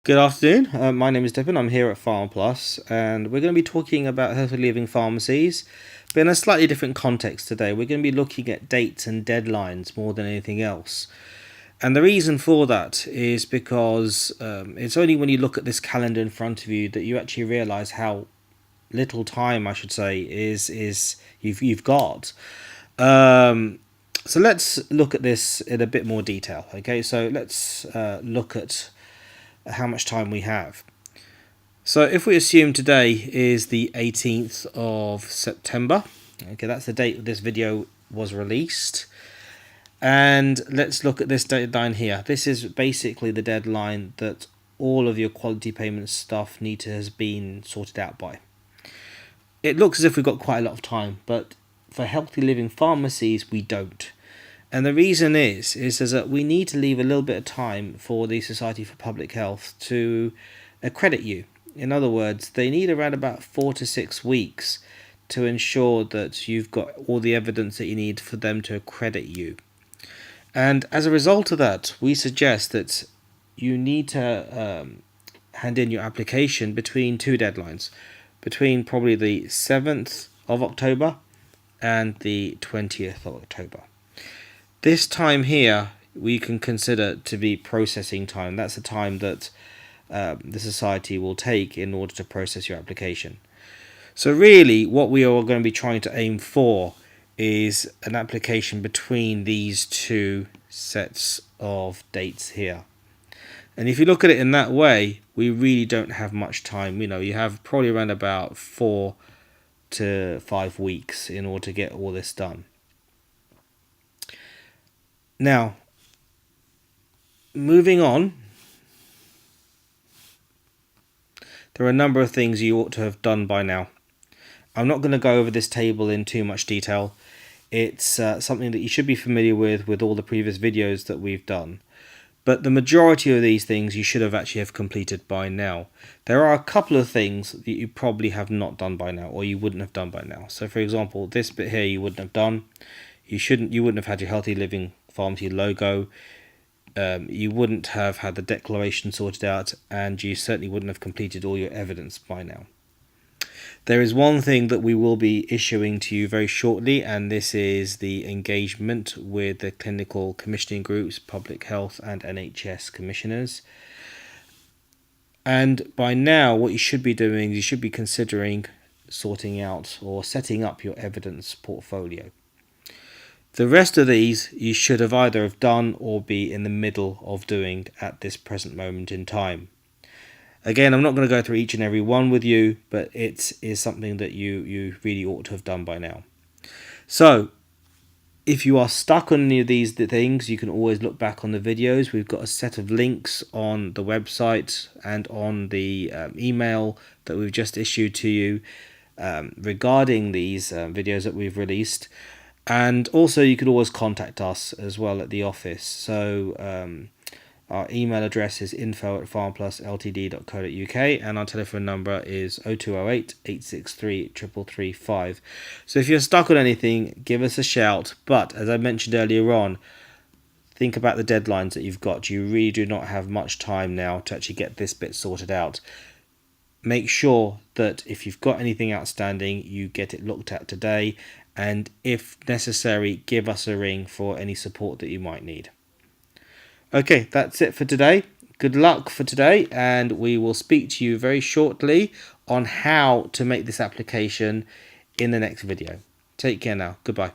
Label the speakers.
Speaker 1: Good afternoon. My name is Devin. I'm here at Farm Plus, and we're going to be talking about healthy living pharmacies, but in a slightly different context today. We're going to be looking at dates and deadlines more than anything else. And the reason for that is because it's only when you look at this calendar in front of you that you actually realise how little time, I should say, is you've got. So let's look at this in a bit more detail. Okay, so let's look at how much time we have. So if we assume today is the 18th of September, okay, that's the date this video was released. And let's look at this deadline here. This is basically the deadline that all of your quality payment stuff need to has been sorted out by. It looks as if we've got quite a lot of time, but for healthy living pharmacies, we don't. And the reason is that we need to leave a little bit of time for the Society for Public Health to accredit you. In other words, they need around about 4 to 6 weeks to ensure that you've got all the evidence that you need for them to accredit you. And as a result of that, we suggest that you need to hand in your application between two deadlines, between probably the 7th of October and the 20th of October. This time here we can consider to be processing time. That's the time that the society will take in order to process your application. So really what we are going to be trying to aim for is an application between these two sets of dates here. And if you look at it in that way, we really don't have much time. You have probably around about 4 to 5 weeks in order to get all this done. Now, moving on, there are a number of things you ought to have done by now. I'm not going to go over this table in too much detail. It's something that you should be familiar with all the previous videos that we've done. But the majority of these things you should have actually have completed by now. There are a couple of things that you probably have not done by now, or you wouldn't have done by now. So for example, this bit here you wouldn't have done. You wouldn't have had your Healthy Living Pharmacy logo. You wouldn't have had the declaration sorted out, and you certainly wouldn't have completed all your evidence by now. There is one thing that we will be issuing to you very shortly, and this is the engagement with the clinical commissioning groups, public health and NHS commissioners. And by now what you should be doing, you should be considering sorting out or setting up your evidence portfolio. The rest of these you should have either have done or be in the middle of doing at this present moment in time. Again, I'm not going to go through each and every one with you, but it is something that you really ought to have done by now. So, if you are stuck on any of these things, you can always look back on the videos. We've got a set of links on the website and on the email that we've just issued to you regarding these videos that we've released. And also you could always contact us as well at the office. So our email address is info@farmplusltd.co.uk and our telephone number is 0208 863 3335. So if you're stuck on anything, give us a shout. But as I mentioned earlier on, think about the deadlines that you've got. You really do not have much time now to actually get this bit sorted out. Make sure that if you've got anything outstanding, you get it looked at today. And if necessary, give us a ring for any support that you might need. Okay, that's it for today. Good luck for today, and we will speak to you very shortly on how to make this application in the next video. Take care now. Goodbye.